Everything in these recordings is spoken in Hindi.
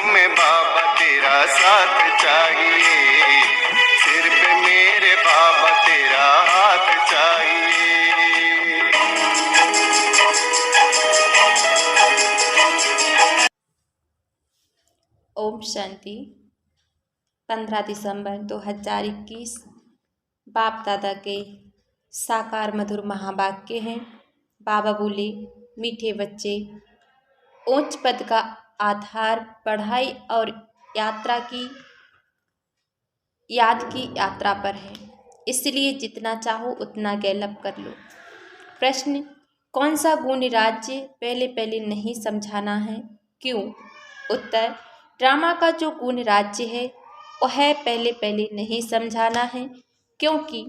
में बाबा तेरा साथ चाहिए, सिर पे मेरे बाबा तेरा हाथ चाहिए। ओम शांति। 15 दिसंबर 2021 बाप दादा के साकार मधुर महावाक्य हैं। बाबा बोले, मीठे बच्चे, उच्च पद का आधार पढ़ाई और याद की यात्रा पर है, इसलिए जितना चाहो उतना गैलप कर लो। प्रश्न, कौन सा गुण राज्य पहले पहले नहीं समझाना है, क्यों? उत्तर, ड्रामा का जो गुण राज्य है वह पहले पहले नहीं समझाना है, क्योंकि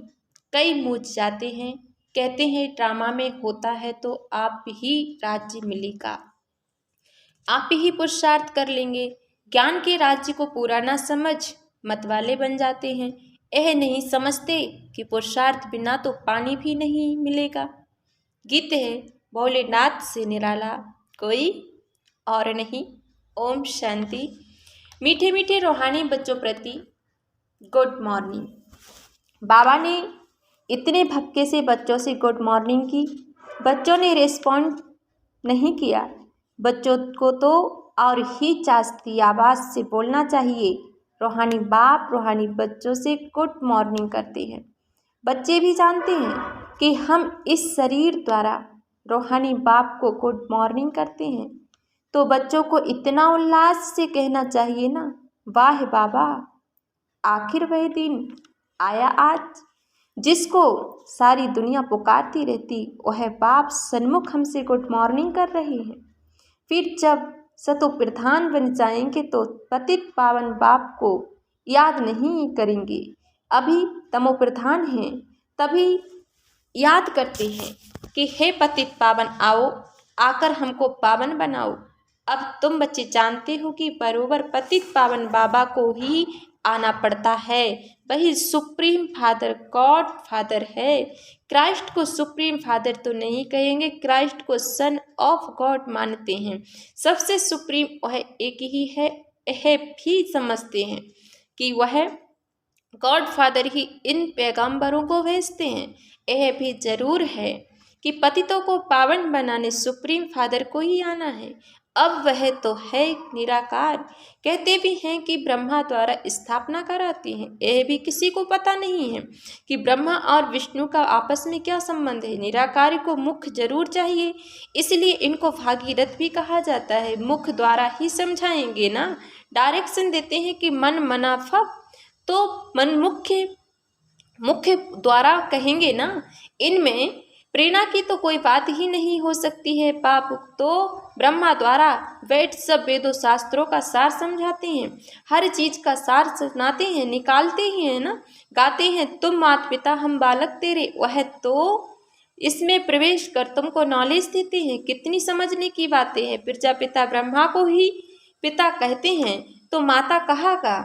कई मूझ जाते हैं, कहते हैं ड्रामा में होता है तो आप ही राज्य मिलेगा, आप ही पुरुषार्थ कर लेंगे। ज्ञान के राज्य को पूरा ना समझ मतवाले बन जाते हैं। यह नहीं समझते कि पुरुषार्थ बिना तो पानी भी नहीं मिलेगा। गीत है, भोलेनाथ से निराला कोई और नहीं। ओम शांति। मीठे मीठे रूहानी बच्चों प्रति गुड मॉर्निंग। बाबा ने इतने भक्के से बच्चों से गुड मॉर्निंग की, बच्चों ने रिस्पॉन्ड नहीं किया। बच्चों को तो और ही चास्ती आवाज़ से बोलना चाहिए। रूहानी बाप रूहानी बच्चों से गुड मॉर्निंग करते हैं। बच्चे भी जानते हैं कि हम इस शरीर द्वारा रूहानी बाप को गुड मॉर्निंग करते हैं, तो बच्चों को इतना उल्लास से कहना चाहिए ना, वाह बाबा, आखिर वह दिन आया आज जिसको सारी दुनिया पुकारती रहती, वह बाप सन्मुख हमसे गुड मॉर्निंग कर रहे हैं। फिर जब सतो प्रधान बन जाएंगे तो पतित पावन बाप को याद नहीं करेंगे। अभी तमो प्रधान हैं, तभी याद करते हैं कि हे पतित पावन आओ, आकर हमको पावन बनाओ। अब तुम बच्चे जानते हो कि बरोबर पतित पावन बाबा को ही आना पड़ता है, वही सुप्रीम फादर गॉड फादर है। क्राइस्ट को सुप्रीम फादर तो नहीं कहेंगे, क्राइस्ट को सन ऑफ गॉड मानते हैं। सबसे सुप्रीम वह एक ही है। यह भी समझते हैं कि वह गॉड फादर ही इन पैगंबरों को भेजते हैं। यह भी जरूर है कि पतितों को पावन बनाने सुप्रीम फादर को ही आना है। अब वह तो है निराकार। कहते भी हैं कि ब्रह्मा द्वारा स्थापना कराती हैं। यह भी किसी को पता नहीं है कि ब्रह्मा और विष्णु का आपस में क्या संबंध है। निराकार को मुख जरूर चाहिए, इसलिए इनको भागीरथ भी कहा जाता है। मुख द्वारा ही समझाएंगे ना, डायरेक्शन देते हैं कि मन मनाफा, तो मन मुख्य द्वारा कहेंगे ना। इनमें प्रेरणा की तो कोई बात ही नहीं हो सकती है। पाप तो ब्रह्मा द्वारा बैठ सब वेदों शास्त्रों का सार समझाते हैं, हर चीज का सार सुनाते हैं, निकालते ही हैं ना। गाते हैं तुम माता पिता हम बालक तेरे, वह तो इसमें प्रवेश कर तुमको नॉलेज देते हैं। कितनी समझने की बातें हैं। प्रजापिता ब्रह्मा को ही पिता कहते हैं तो माता कहागा।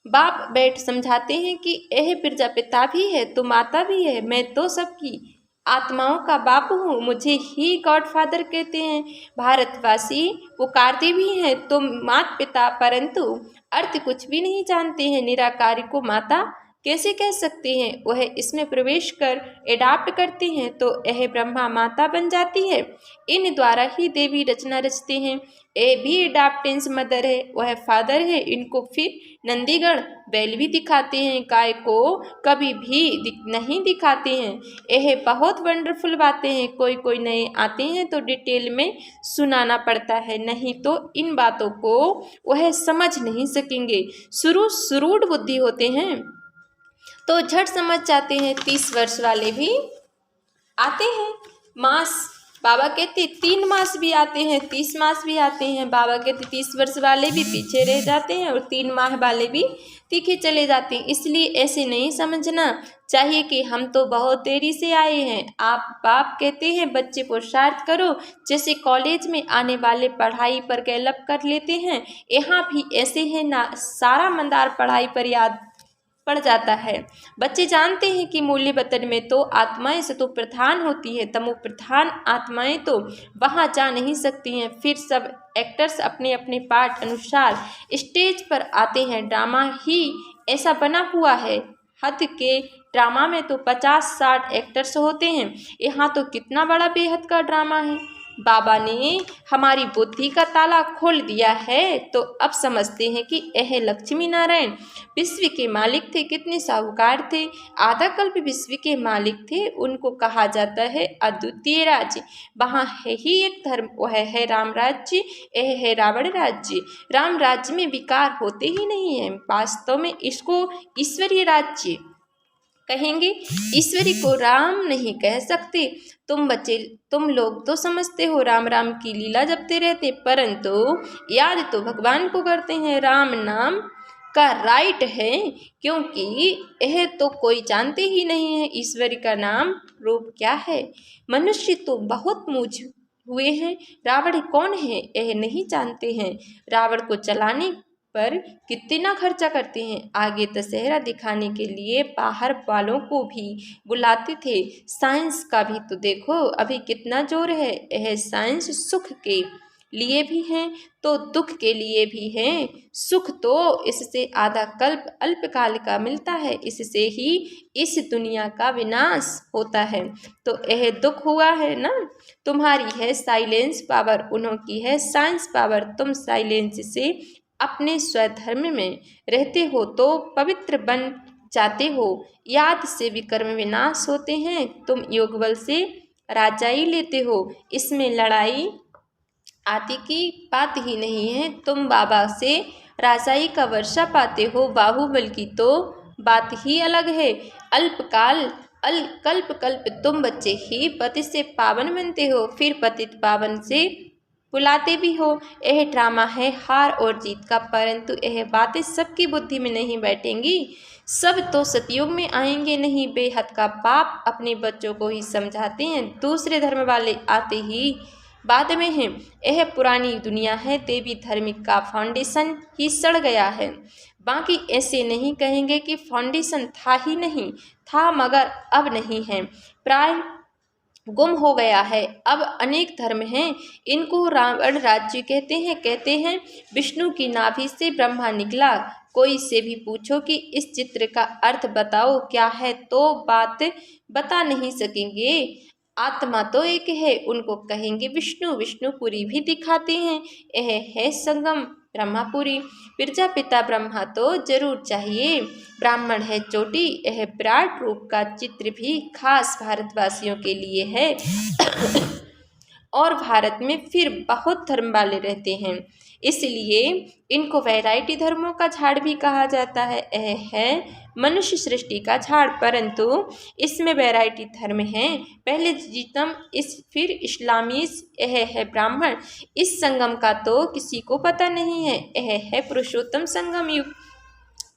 बाप बैठ समझाते हैं कि यह प्रजापिता भी है तो माता भी है, मैं तो सबकी आत्माओं का बाप हूँ, मुझे ही गॉड फादर कहते हैं। भारतवासी पुकारते भी हैं तो माता पिता, परंतु अर्थ कुछ भी नहीं जानते हैं। निराकारी को माता कैसे कह सकते हैं। वह इसमें प्रवेश कर एडाप्ट करते हैं तो यह ब्रह्मा माता बन जाती है। इन द्वारा ही देवी रचना रचते हैं। ये भी एडाप्टेंस मदर है, वह फादर है। इनको फिर नंदीगढ़ बैल भी दिखाते हैं, गाय को कभी भी नहीं दिखाते हैं। यह बहुत वंडरफुल बातें हैं। कोई कोई नए आते हैं तो डिटेल में सुनाना पड़ता है, नहीं तो इन बातों को वह समझ नहीं सकेंगे। सुरूढ़ बुद्धि होते हैं तो झट समझ जाते हैं। 30 वर्ष वाले भी आते हैं। मास बाबा कहते 3 मास भी आते हैं, 30 मास भी आते हैं। बाबा कहते 30 वर्ष वाले भी पीछे रह जाते हैं और 3 माह वाले भी तीखे चले जाते हैं। इसलिए ऐसे नहीं समझना चाहिए कि हम तो बहुत देरी से आए हैं। आप बाप कहते हैं बच्चे पुरुषार्थ करो। जैसे कॉलेज में आने वाले पढ़ाई पर गैलप कर लेते हैं, यहाँ भी ऐसे है ना। सारा मंदार पढ़ाई पर याद पड़ जाता है। बच्चे जानते हैं कि मूल्य वतन में तो आत्माएं सतो प्रधान होती है, तमो प्रधान आत्माएं तो वहाँ जा नहीं सकती हैं। फिर सब एक्टर्स अपने अपने पार्ट अनुसार स्टेज पर आते हैं। ड्रामा ही ऐसा बना हुआ है। हद के ड्रामा में तो 50-60 एक्टर्स होते हैं, यहाँ तो कितना बड़ा बेहद का ड्रामा है। बाबा ने हमारी बुद्धि का ताला खोल दिया है, तो अब समझते हैं कि यह लक्ष्मी नारायण विश्व के मालिक थे। कितने साहूकार थे, आधा कल्प विश्व के मालिक थे। उनको कहा जाता है अद्वितीय राज्य। वहाँ है ही एक धर्म, वह है राम राज्य, यह है रावण राज्य। राम राज्य में विकार होते ही नहीं है। वास्तव में इसको ईश्वरीय राज्य कहेंगे, ईश्वरी को राम नहीं कह सकते। तुम लोग तो समझते हो राम राम की लीला जपते रहते, परंतु याद तो भगवान को करते हैं। राम नाम का राइट है, क्योंकि यह तो कोई जानते ही नहीं है ईश्वरी का नाम रूप क्या है। मनुष्य तो बहुत मूझ हुए हैं, रावण कौन है यह नहीं जानते हैं। रावण को चलाने पर कितना खर्चा करते हैं। आगे दशहरा दिखाने के लिए बाहर वालों को भी बुलाते थे। साइंस का भी तो देखो अभी कितना जोर है। यह साइंस सुख के लिए भी है तो दुख के लिए भी है। सुख तो इससे आधा कल्प अल्पकाल का मिलता है, इससे ही इस दुनिया का विनाश होता है। तो यह दुख हुआ है ना। तुम्हारी है साइलेंस पावर, उन्हों की है साइंस पावर। तुम साइलेंस से अपने स्वधर्म में रहते हो तो पवित्र बन जाते हो, याद से विकर्म विनाश होते हैं। तुम योग बल से राजाई लेते हो, इसमें लड़ाई आदि की बात ही नहीं है। तुम बाबा से राजाई का वर्षा पाते हो, बाहुबल की तो बात ही अलग है। अल्पकाल कल्प कल्प तुम बच्चे ही पति से पावन बनते हो, फिर पतित पावन से बुलाते भी हो। यह ड्रामा है हार और जीत का, परंतु यह बातें सबकी बुद्धि में नहीं बैठेंगी। सब तो सतयुग में आएंगे नहीं। बेहद का पाप अपने बच्चों को ही समझाते हैं, दूसरे धर्म वाले आते ही बाद में हैं। यह पुरानी दुनिया है, देवी धर्म का फाउंडेशन ही सड़ गया है। बाकी ऐसे नहीं कहेंगे कि फाउंडेशन था ही नहीं, था मगर अब नहीं है, प्राय गुम हो गया है। अब अनेक धर्म हैं, इनको रावण राज्य कहते हैं। विष्णु की नाभि से ब्रह्मा निकला। कोई से भी पूछो कि इस चित्र का अर्थ बताओ क्या है, तो बात बता नहीं सकेंगे। आत्मा तो एक है, उनको कहेंगे विष्णु। विष्णुपुरी भी दिखाते हैं, यह है संगम ब्रह्मापुरी। प्रजापिता ब्रह्मा तो जरूर चाहिए। ब्राह्मण है चोटी, यह विराट रूप का चित्र भी खास भारतवासियों के लिए है। और भारत में फिर बहुत धर्म वाले रहते हैं, इसलिए इनको वैरायटी धर्मों का झाड़ भी कहा जाता है। यह है मनुष्य सृष्टि का झाड़, परंतु इसमें वैरायटी धर्म हैं। पहले जितम, फिर इस्लामीस, यह है ब्राह्मण। इस संगम का तो किसी को पता नहीं है। यह है पुरुषोत्तम संगम युग,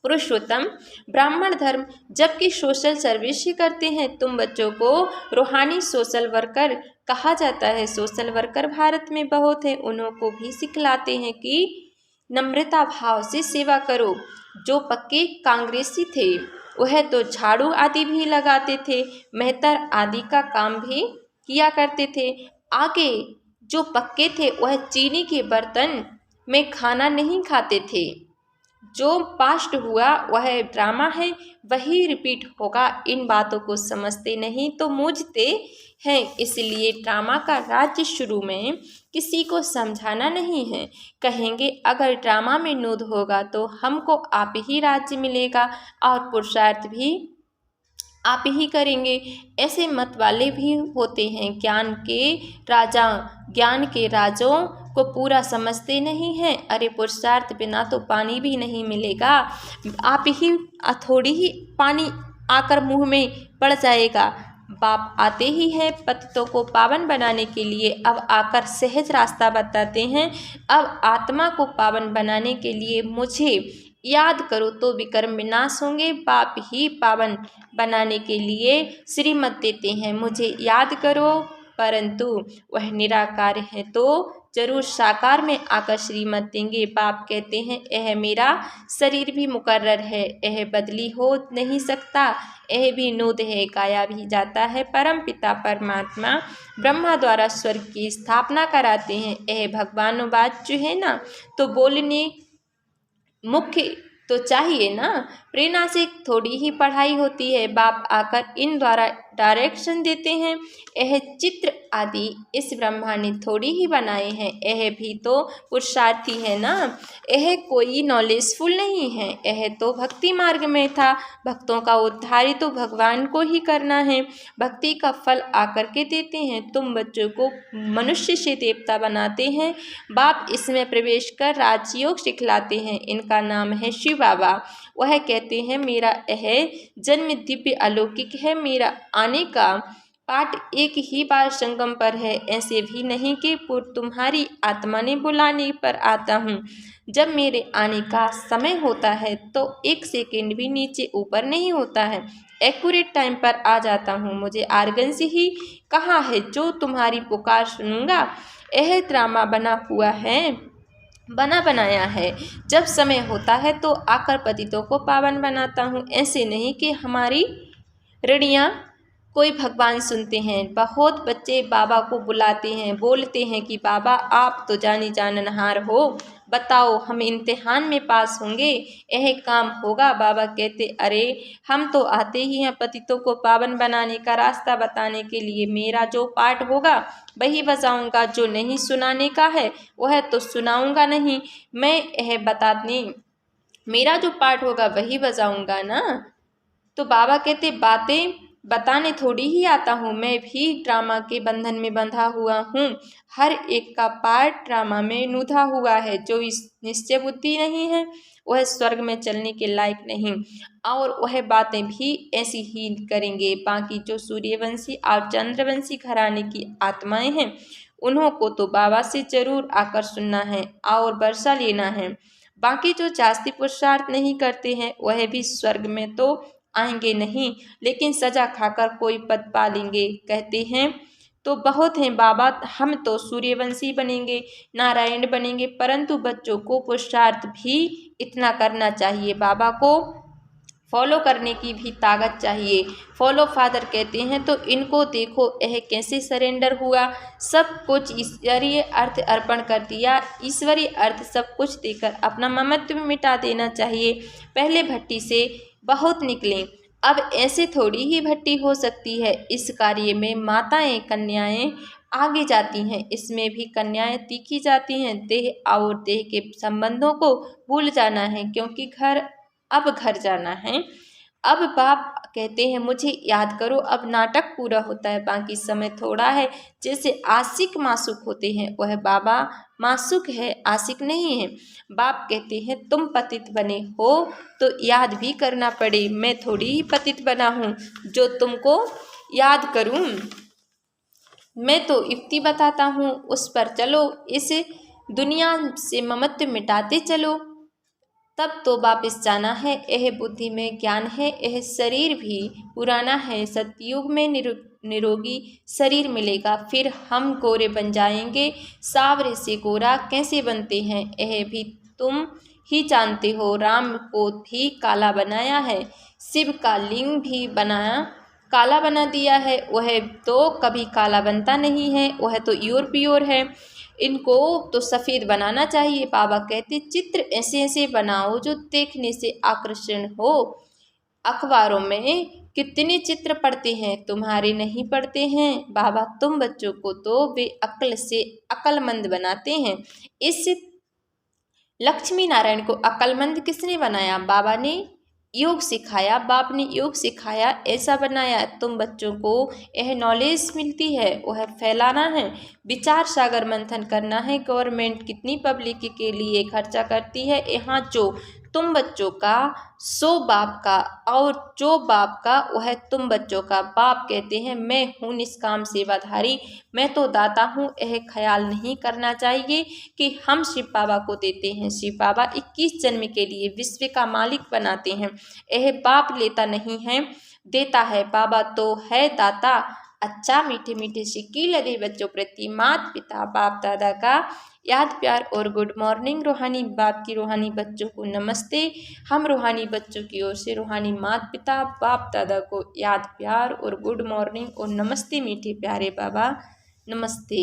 पुरुषोत्तम ब्राह्मण धर्म। जबकि सोशल सर्विस ही करते हैं। तुम बच्चों को रूहानी सोशल वर्कर कहा जाता है। सोशल वर्कर भारत में बहुत है, उन्हों को भी सिखलाते हैं कि नम्रता भाव से सेवा करो। जो पक्के कांग्रेसी थे वह तो झाड़ू आदि भी लगाते थे, मेहतर आदि का काम भी किया करते थे। आगे जो पक्के थे वह चीनी के बर्तन में खाना नहीं खाते थे। जो पास्ट हुआ वह ड्रामा है, वही रिपीट होगा। इन बातों को समझते नहीं तो मूझते हैं। इसलिए ड्रामा का राज्य शुरू में किसी को समझाना नहीं है। कहेंगे अगर ड्रामा में नूद होगा तो हमको आप ही राज्य मिलेगा और पुरुषार्थ भी आप ही करेंगे। ऐसे मत वाले भी होते हैं। ज्ञान के राजों को पूरा समझते नहीं हैं। अरे पुरुषार्थ बिना तो पानी भी नहीं मिलेगा, आप ही थोड़ी ही पानी आकर मुंह में पड़ जाएगा। बाप आते ही हैं पतितों को पावन बनाने के लिए, अब आकर सहज रास्ता बताते हैं। अब आत्मा को पावन बनाने के लिए मुझे याद करो तो विकर्म विनाश होंगे। बाप ही पावन बनाने के लिए श्रीमत देते हैं, मुझे याद करो, परंतु वह निराकार है तो जरूर साकार में आकर श्रीमत देंगे। बाप कहते हैं यह मेरा शरीर भी मुकर्रर है, यह बदली हो नहीं सकता, यह भी नूद है, गाया भी जाता है। परम पिता परमात्मा ब्रह्मा द्वारा स्वर्ग की स्थापना कराते हैं। यह भगवानुवाच है ना, तो बोलने मुख्य तो चाहिए ना, प्रेरणा से थोड़ी ही पढ़ाई होती है। बाप आकर इन द्वारा डायरेक्शन देते हैं। यह चित्र आदि इस ब्रह्मा ने थोड़ी ही बनाए हैं, यह भी तो पुरुषार्थी है ना, यह कोई नॉलेजफुल नहीं है, यह तो भक्ति मार्ग में था। भक्तों का उद्धार तो भगवान को ही करना है, भक्ति का फल आकर के देते हैं। तुम बच्चों को मनुष्य से देवता बनाते हैं। बाप इसमें प्रवेश कर राजयोग सिखलाते हैं। इनका नाम है शिव बाबा। वह कहते हैं मेरा यह जन्म दिव्य अलौकिक है, मेरा आने का पाठ एक ही बार संगम पर है, ऐसे भी नहीं कि तुम्हारी आत्मा ने बुलाने पर आता हूँ। जब मेरे आने का समय होता है तो एक सेकंड भी नीचे ऊपर नहीं होता है, एक्यूरेट टाइम पर आ जाता हूँ। मुझे आर्गन से ही कहा है जो तुम्हारी पुकार सुनूंगा। यह ड्रामा बना बनाया है। जब समय होता है तो आकर पतितों को पावन बनाता हूँ। ऐसे नहीं कि हमारी ऋणियाँ कोई भगवान सुनते हैं। बहुत बच्चे बाबा को बुलाते हैं, बोलते हैं कि बाबा आप तो जानी जाननहार हो, बताओ हम इम्तिहान में पास होंगे, यह काम होगा। बाबा कहते अरे हम तो आते ही हैं पतितों को पावन बनाने का रास्ता बताने के लिए। मेरा जो पाठ होगा वही बजाऊंगा, जो नहीं सुनाने का है वह तो सुनाऊंगा नहीं। मैं यह बताने मेरा जो पाठ होगा वही बजाऊंगा ना। तो बाबा कहते बातें बताने थोड़ी ही आता हूँ, मैं भी ड्रामा के बंधन में बंधा हुआ हूँ। हर एक का पार्ट ड्रामा में नूधा हुआ है। जो इस निश्चय बुद्धि नहीं है वह स्वर्ग में चलने के लायक नहीं, और वह बातें भी ऐसी ही करेंगे। बाकी जो सूर्यवंशी और चंद्रवंशी घराने की आत्माएं हैं उन्हों को तो बाबा से जरूर आकर सुनना है और वर्षा लेना है। बाकी जो जास्ती पुरुषार्थ नहीं करते हैं वह भी स्वर्ग में तो आएंगे नहीं, लेकिन सजा खाकर कोई पद पा लेंगे। कहते हैं तो बहुत हैं बाबा, हम तो सूर्यवंशी बनेंगे, नारायण बनेंगे, परंतु बच्चों को पुरुषार्थ भी इतना करना चाहिए। बाबा को फॉलो करने की भी ताकत चाहिए। फॉलो फादर कहते हैं तो इनको देखो यह कैसे सरेंडर हुआ, सब कुछ ईश्वरीय अर्थ अर्पण कर दिया। ईश्वरीय अर्थ सब कुछ देकर अपना ममत्व मिटा देना चाहिए। पहले भट्टी से बहुत निकले, अब ऐसे थोड़ी ही भट्टी हो सकती है। इस कार्य में माताएं कन्याएं आगे जाती हैं, इसमें भी कन्याएं तीखी जाती हैं। देह और देह के संबंधों को भूल जाना है, क्योंकि अब घर जाना है। अब बाप कहते हैं मुझे याद करो, अब नाटक पूरा होता है, बाकी समय थोड़ा है। जैसे आशिक मासूक होते हैं वह बाबा मासूक है, आशिक नहीं है। बाप कहते हैं तुम पतित बने हो तो याद भी करना पड़े। मैं थोड़ी ही पतित बना हूँ जो तुमको याद करूँ। मैं तो युक्ति बताता हूँ, उस पर चलो, इस दुनिया से ममत्व मिटाते चलो। तब तो वापिस जाना है। यह बुद्धि में ज्ञान है, यह शरीर भी पुराना है। सतयुग में निरोगी शरीर मिलेगा, फिर हम गोरे बन जाएंगे। सावरे से गोरा कैसे बनते हैं यह भी तुम ही जानते हो। राम को भी काला बनाया है, शिव का लिंग भी काला बना दिया है। वह तो कभी काला बनता नहीं है, वह तो प्योर है। इनको तो सफ़ेद बनाना चाहिए। बाबा कहते चित्र ऐसे ऐसे बनाओ जो देखने से आकर्षण हो। अखबारों में कितने चित्र पढ़ते हैं, तुम्हारे नहीं पढ़ते हैं। बाबा तुम बच्चों को तो वे अक्ल से अक्लमंद बनाते हैं। इस लक्ष्मी नारायण को अक्लमंद किसने बनाया? बाबा ने योग सिखाया, बाप ने योग सिखाया, ऐसा बनाया। तुम बच्चों को यह नॉलेज मिलती है वह फैलाना है, विचार सागर मंथन करना है। गवर्नमेंट कितनी पब्लिक के लिए खर्चा करती है, यहाँ जो तुम बच्चों का सो बाप का, और जो बाप का वह तुम बच्चों का। बाप कहते हैं मैं हूँ निष्काम सेवाधारी, मैं तो दाता हूँ। यह ख्याल नहीं करना चाहिए कि हम शिव बाबा को देते हैं। शिव बाबा 21 जन्म के लिए विश्व का मालिक बनाते हैं। यह बाप लेता नहीं है, देता है। बाबा तो है दाता, अच्छा मीठे मीठे सिक्की लदे बच्चों प्रति माता पिता बाप दादा का याद प्यार और गुड मॉर्निंग। रूहानी बाप की रूहानी बच्चों को नमस्ते। हम रूहानी बच्चों की ओर से रूहानी माता पिता बाप दादा को याद प्यार और गुड मॉर्निंग और नमस्ते मीठे प्यारे बाबा नमस्ते।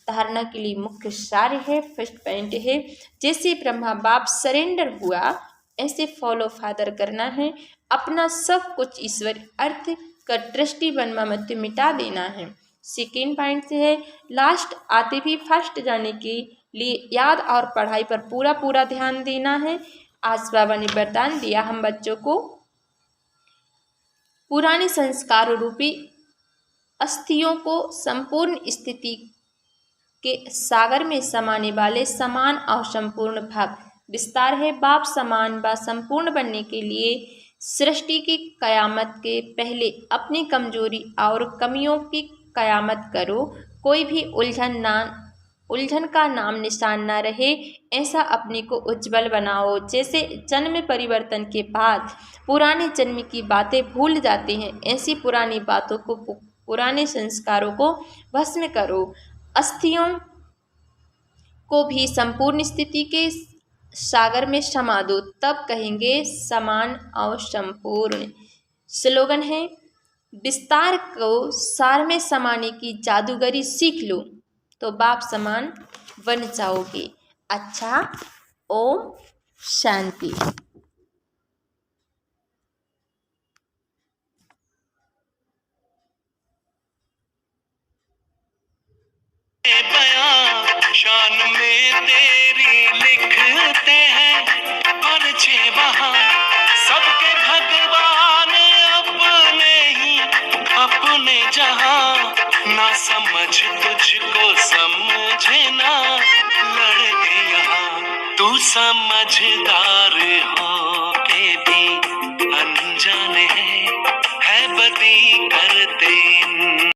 धारणा के लिए मुख्य सार है, फर्स्ट पॉइंट है, जैसे ब्रह्मा बाप सरेंडर हुआ ऐसे फॉलो फादर करना है। अपना सब कुछ ईश्वर अर्थ का दृष्टि बनवा मत मिटा देना है। सेकेंड पॉइंट से है, लास्ट आते भी फर्स्ट जाने के लिए याद और पढ़ाई पर पूरा पूरा ध्यान देना है। आज बाबा ने वरदान दिया हम बच्चों को पुराने संस्कार रूपी अस्थियों को संपूर्ण स्थिति के सागर में समाने वाले समान और संपूर्ण भाग विस्तार है। बाप समान व संपूर्ण बनने के लिए सृष्टि की कयामत के पहले अपनी कमजोरी और कमियों की कयामत करो। कोई भी उलझन का नाम निशान न रहे, ऐसा अपने को उज्जवल बनाओ। जैसे जन्म परिवर्तन के बाद पुराने जन्म की बातें भूल जाते हैं, ऐसी पुरानी बातों को पुराने संस्कारों को भस्म करो। अस्थियों को भी संपूर्ण स्थिति के सागर में समा दो, तब कहेंगे समान और संपूर्ण। स्लोगन है, विस्तार को सार में समाने की जादूगरी सीख लो तो बाप समान बन जाओगे। अच्छा, ओम शांति। शान में तेरी लिखते हैं पर्चे वहाँ, सबके भगवान अपने ही अपने जहाँ। ना समझ तुझको समझे ना लड़के यहाँ, तू समझदार हो के भी अनजाने है बदी करते